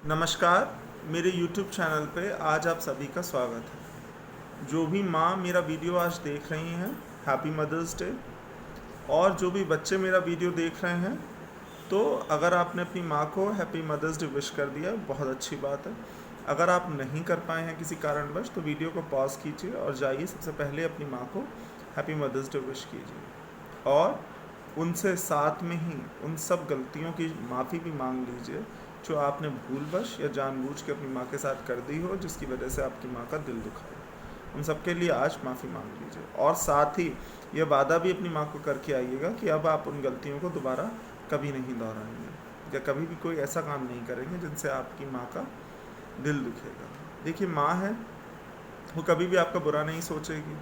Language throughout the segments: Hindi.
नमस्कार। मेरे YouTube चैनल पे आज आप सभी का स्वागत है। जो भी माँ मेरा वीडियो आज देख रही हैं, हैप्पी मदर्स डे। और जो भी बच्चे मेरा वीडियो देख रहे हैं, तो अगर आपने अपनी माँ को हैप्पी मदर्स डे विश कर दिया, बहुत अच्छी बात है। अगर आप नहीं कर पाए हैं किसी कारणवश, तो वीडियो को पॉज कीजिए और जाइए सबसे पहले अपनी माँ को हैप्पी मदर्स डे विश कीजिए और उनसे साथ में ही उन सब गलतियों की माफ़ी भी मांग लीजिए जो आपने भूलवश या जानबूझ के अपनी माँ के साथ कर दी हो, जिसकी वजह से आपकी माँ का दिल दुखा हो। उन सब के लिए आज माफ़ी मांग लीजिए और साथ ही ये वादा भी अपनी माँ को करके आइएगा कि अब आप उन गलतियों को दोबारा कभी नहीं दोहराएंगे या कभी भी कोई ऐसा काम नहीं करेंगे जिनसे आपकी माँ का दिल दुखेगा। देखिए, माँ है, वो कभी भी आपका बुरा नहीं सोचेगी।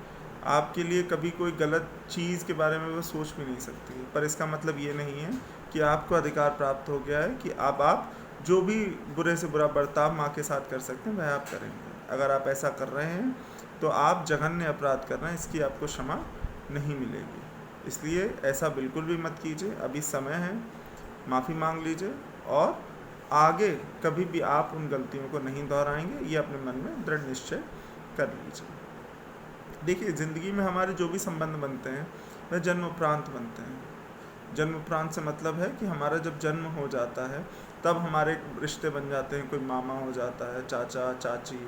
आपके लिए कभी कोई गलत चीज़ के बारे में वो सोच भी नहीं सकती है, पर इसका मतलब ये नहीं है कि आपको अधिकार प्राप्त हो गया है कि अब आप जो भी बुरे से बुरा बर्ताव माँ के साथ कर सकते हैं वह आप करेंगे। अगर आप ऐसा कर रहे हैं तो आप जघन्य अपराध कर रहे हैं, इसकी आपको क्षमा नहीं मिलेगी। इसलिए ऐसा बिल्कुल भी मत कीजिए, अभी समय है, माफ़ी मांग लीजिए और आगे कभी भी आप उन गलतियों को नहीं दोहराएंगे, ये अपने मन में दृढ़ निश्चय कर लीजिए। देखिए, ज़िंदगी में हमारे जो भी संबंध बनते हैं वह जन्म उपरांत बनते हैं। जन्म उपरांत से मतलब है कि हमारा जब जन्म हो जाता है तब हमारे रिश्ते बन जाते हैं। कोई मामा हो जाता है, चाचा चाची,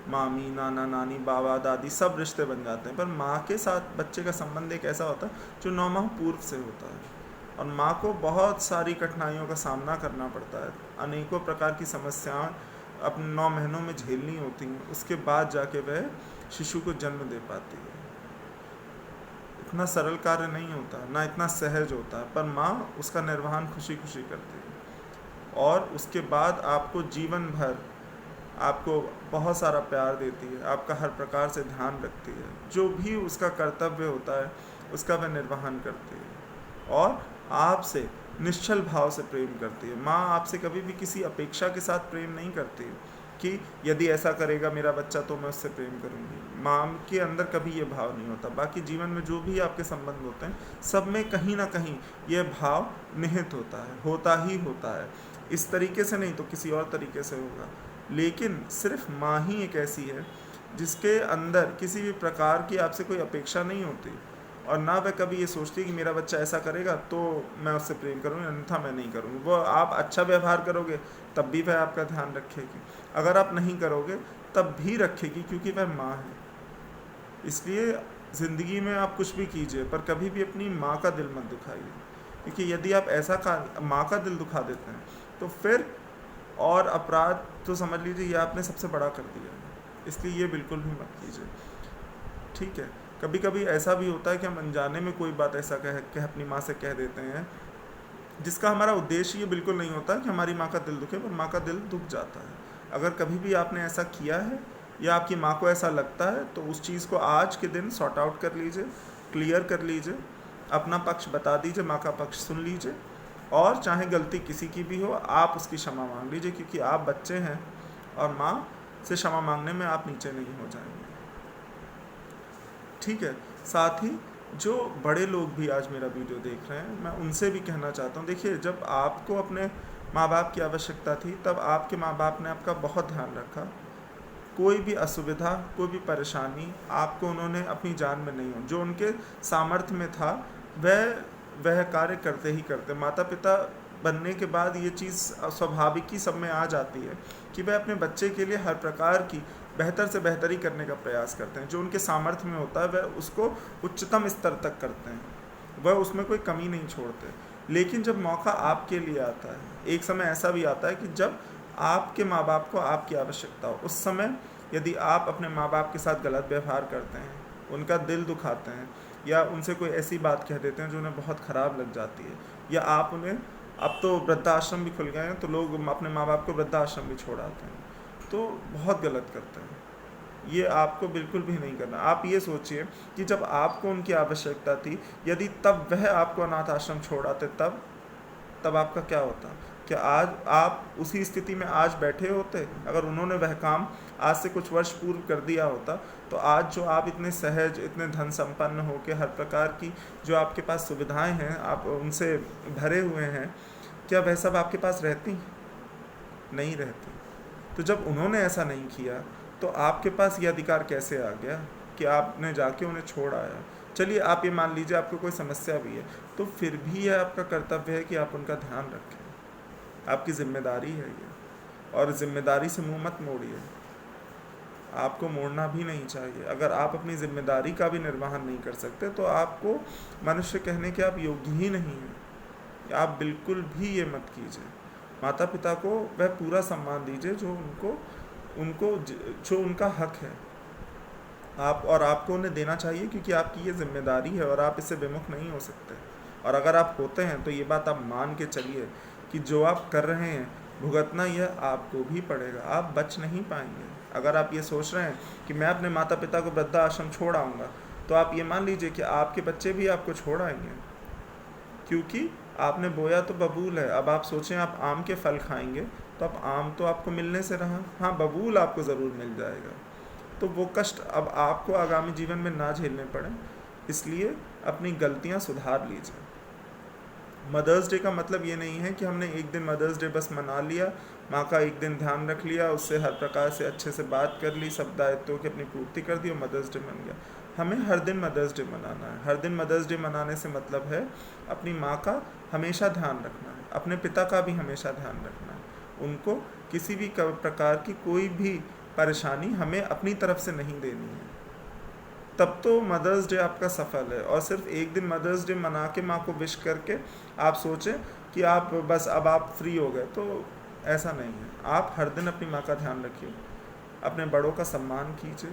मामी, नाना नानी, बाबा दादी, सब रिश्ते बन जाते हैं। पर माँ के साथ बच्चे का संबंध एक ऐसा होता है जो 9 माह पूर्व से होता है और माँ को बहुत सारी कठिनाइयों का सामना करना पड़ता है। अनेकों प्रकार की समस्याएं अपने 9 महीनों में झेलनी होती हैं, उसके बाद जाके वह शिशु को जन्म दे पाती है। इतना सरल कार्य नहीं होता, ना इतना सहज होता है, पर माँ उसका निर्वहन खुशी खुशी करती है और उसके बाद आपको जीवन भर आपको बहुत सारा प्यार देती है, आपका हर प्रकार से ध्यान रखती है। जो भी उसका कर्तव्य होता है उसका वह निर्वहन करती है और आपसे निश्चल भाव से प्रेम करती है। माँ आपसे कभी भी किसी अपेक्षा के साथ प्रेम नहीं करती कि यदि ऐसा करेगा मेरा बच्चा तो मैं उससे प्रेम करूँगी। माँ के अंदर कभी ये भाव नहीं होता। बाकी जीवन में जो भी आपके संबंध होते हैं सब में कहीं ना कहीं ये भाव निहित होता ही होता है। इस तरीके से नहीं तो किसी और तरीके से होगा, लेकिन सिर्फ माँ ही एक ऐसी है जिसके अंदर किसी भी प्रकार की आपसे कोई अपेक्षा नहीं होती और ना वह कभी ये सोचती कि मेरा बच्चा ऐसा करेगा तो मैं उससे प्रेम करूँगी, अन्यथा मैं नहीं करूँगी। वो आप अच्छा व्यवहार करोगे तब भी वह आपका ध्यान रखेगी, अगर आप नहीं करोगे तब भी रखेगी, क्योंकि वह माँ है। इसलिए ज़िंदगी में आप कुछ भी कीजिए पर कभी भी अपनी माँ का दिल मत दुखाइए, क्योंकि यदि आप माँ का दिल दुखा देते हैं तो फिर और अपराध तो समझ लीजिए ये आपने सबसे बड़ा कर दिया है। इसलिए ये बिल्कुल भी मत कीजिए, ठीक है। कभी कभी ऐसा भी होता है कि हम अनजाने में कोई बात ऐसा कह अपनी माँ से कह देते हैं जिसका हमारा उद्देश्य ये बिल्कुल नहीं होता कि हमारी माँ का दिल दुखे, पर माँ का दिल दुख जाता है। अगर कभी भी आपने ऐसा किया है या आपकी माँ को ऐसा लगता है तो उस चीज़ को आज के दिन सॉर्ट आउट कर लीजिए, क्लियर कर लीजिए, अपना पक्ष बता दीजिए, माँ का पक्ष सुन लीजिए और चाहे गलती किसी की भी हो आप उसकी क्षमा मांग लीजिए, क्योंकि आप बच्चे हैं और माँ से क्षमा मांगने में आप नीचे नहीं हो जाएंगे, ठीक है। साथ ही जो बड़े लोग भी आज मेरा वीडियो देख रहे हैं, मैं उनसे भी कहना चाहता हूँ, देखिए, जब आपको अपने माँ बाप की आवश्यकता थी तब आपके माँ बाप ने आपका बहुत ध्यान रखा। कोई भी असुविधा, कोई भी परेशानी आपको उन्होंने अपनी जान में नहीं हो, जो उनके सामर्थ्य में था वह कार्य करते ही करते। माता पिता बनने के बाद ये चीज़ स्वाभाविक ही सब में आ जाती है कि वह अपने बच्चे के लिए हर प्रकार की बेहतर से बेहतरी करने का प्रयास करते हैं। जो उनके सामर्थ्य में होता है वह उसको उच्चतम स्तर तक करते हैं, वह उसमें कोई कमी नहीं छोड़ते। लेकिन जब मौका आपके लिए आता है, एक समय ऐसा भी आता है कि जब आपके माँ बाप को आपकी आवश्यकता हो, उस समय यदि आप अपने माँ बाप के साथ गलत व्यवहार करते हैं, उनका दिल दुखाते हैं या उनसे कोई ऐसी बात कह देते हैं जो उन्हें बहुत ख़राब लग जाती है, या आप उन्हें, अब तो वृद्धाश्रम भी खुल गए हैं तो लोग अपने माँ बाप को वृद्धाश्रम भी छोड़ आते हैं, तो बहुत गलत करते हैं। ये आपको बिल्कुल भी नहीं करना। आप ये सोचिए कि जब आपको उनकी आवश्यकता थी, यदि तब वह आपको अनाथ आश्रम छोड़ आते तब आपका क्या होता? क्या आज आप उसी स्थिति में आज बैठे होते? अगर उन्होंने वह काम आज से कुछ वर्ष पूर्व कर दिया होता तो आज जो आप इतने सहज, इतने धन संपन्न हो के हर प्रकार की जो आपके पास सुविधाएं हैं आप उनसे भरे हुए हैं, क्या वह सब आपके पास रहती? नहीं रहती। तो जब उन्होंने ऐसा नहीं किया तो आपके पास ये अधिकार कैसे आ गया कि आपने जाके उन्हें छोड़ आया? चलिए आप ये मान लीजिए आपको कोई समस्या भी है, तो फिर भी यह आपका कर्तव्य है कि आप उनका ध्यान रखें। आपकी जिम्मेदारी है ये, और जिम्मेदारी से मुंह मत मोड़िए। आपको मोड़ना भी नहीं चाहिए। अगर आप अपनी जिम्मेदारी का भी निर्वहन नहीं कर सकते तो आपको मनुष्य कहने के आप योग्य ही नहीं हैं। आप बिल्कुल भी ये मत कीजिए। माता पिता को वह पूरा सम्मान दीजिए जो उनको उनको जो उनका हक है। आपको उन्हें देना चाहिए, क्योंकि आपकी ये जिम्मेदारी है और आप इससे विमुख नहीं हो सकते। और अगर आप होते हैं तो ये बात आप मान के चलिए कि जो आप कर रहे हैं भुगतना यह आपको भी पड़ेगा। आप बच नहीं पाएंगे। अगर आप ये सोच रहे हैं कि मैं अपने माता पिता को वृद्धा आश्रम छोड़ आऊँगा, तो आप ये मान लीजिए कि आपके बच्चे भी आपको छोड़ आएंगे, क्योंकि आपने बोया तो बबूल है। अब आप सोचें आप आम के फल खाएंगे, तो अब आम तो आपको मिलने से रहा, हाँ बबूल आपको ज़रूर मिल जाएगा। तो वो कष्ट अब आपको आगामी जीवन में ना झेलने पड़े, इसलिए अपनी गलतियाँ सुधार लीजिए। मदर्स डे का मतलब ये नहीं है कि हमने एक दिन मदर्स डे बस मना लिया, माँ का एक दिन ध्यान रख लिया, उससे हर प्रकार से अच्छे से बात कर ली, सब दायित्वों की अपनी पूर्ति कर दी और मदर्स डे बन गया। हमें हर दिन मदर्स डे मनाना है। हर दिन मदर्स डे मनाने से मतलब है अपनी माँ का हमेशा ध्यान रखना है, अपने पिता का भी हमेशा ध्यान रखना है। उनको किसी भी प्रकार की कोई भी परेशानी हमें अपनी तरफ से नहीं देनी है। तब तो मदर्स डे आपका सफल है। और सिर्फ एक दिन मदर्स डे मना के माँ को विश करके आप सोचें कि आप बस अब आप फ्री हो गए, तो ऐसा नहीं है। आप हर दिन अपनी माँ का ध्यान रखिए, अपने बड़ों का सम्मान कीजिए,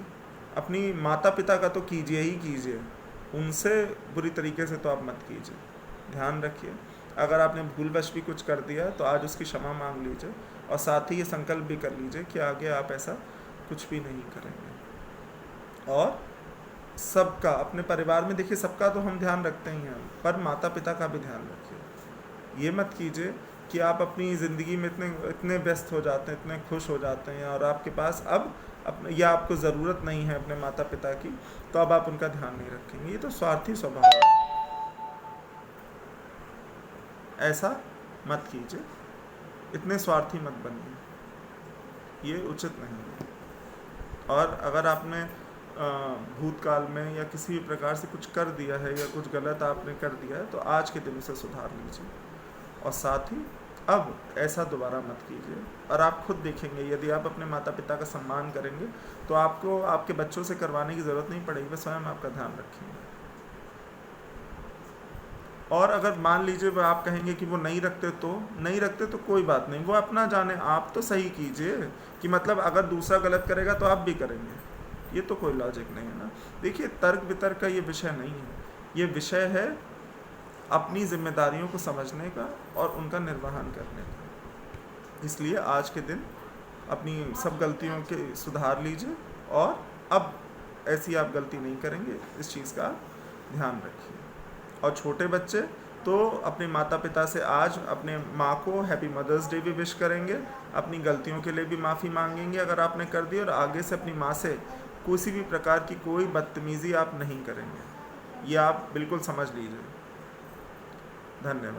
अपनी माता पिता का तो कीजिए ही कीजिए, उनसे बुरी तरीके से तो आप मत कीजिए। ध्यान रखिए, अगर आपने भूलवश भी कुछ कर दिया तो आज उसकी क्षमा मांग लीजिए, और साथ ही ये संकल्प भी कर लीजिए कि आगे आप ऐसा कुछ भी नहीं करेंगे। और सबका, अपने परिवार में देखिए सबका तो हम ध्यान रखते ही हैं, पर माता पिता का भी ध्यान रखिए। ये मत कीजिए कि आप अपनी ज़िंदगी में इतने व्यस्त हो जाते हैं, इतने खुश हो जाते हैं, और आपके पास अब या आपको ज़रूरत नहीं है अपने माता पिता की, तो अब आप उनका ध्यान नहीं रखेंगे। ये तो स्वार्थी स्वभाव है। ऐसा मत कीजिए, इतने स्वार्थी मत बनिए, ये उचित नहीं है। और अगर आपने भूतकाल में या किसी भी प्रकार से कुछ कर दिया है या कुछ गलत आपने कर दिया है, तो आज के दिन उसे सुधार लीजिए, और साथ ही अब ऐसा दोबारा मत कीजिए। और आप खुद देखेंगे, यदि आप अपने माता पिता का सम्मान करेंगे तो आपको आपके बच्चों से करवाने की ज़रूरत नहीं पड़ेगी, वे स्वयं आपका ध्यान रखेंगे। और अगर मान लीजिए वो आप कहेंगे कि वो नहीं रखते तो कोई बात नहीं, वो अपना जाने, आप तो सही कीजिए कि मतलब अगर दूसरा गलत करेगा तो आप भी करेंगे। ये तो कोई लॉजिक नहीं है ना। देखिए, तर्क वितर्क का ये विषय नहीं है, ये विषय है अपनी जिम्मेदारियों को समझने का और उनका निर्वहन करने का। इसलिए आज के दिन अपनी सब गलतियों के सुधार लीजिए, और अब ऐसी आप गलती नहीं करेंगे, इस चीज़ का ध्यान रखिए। और छोटे बच्चे तो अपने माता पिता से आज अपने माँ को हैप्पी मदर्स डे भी विश करेंगे, अपनी गलतियों के लिए भी माफ़ी मांगेंगे अगर आपने कर दी, और आगे से अपनी माँ से किसी भी प्रकार की कोई बदतमीज़ी आप नहीं करेंगे। ये आप बिल्कुल समझ लीजिए। धन्यवाद।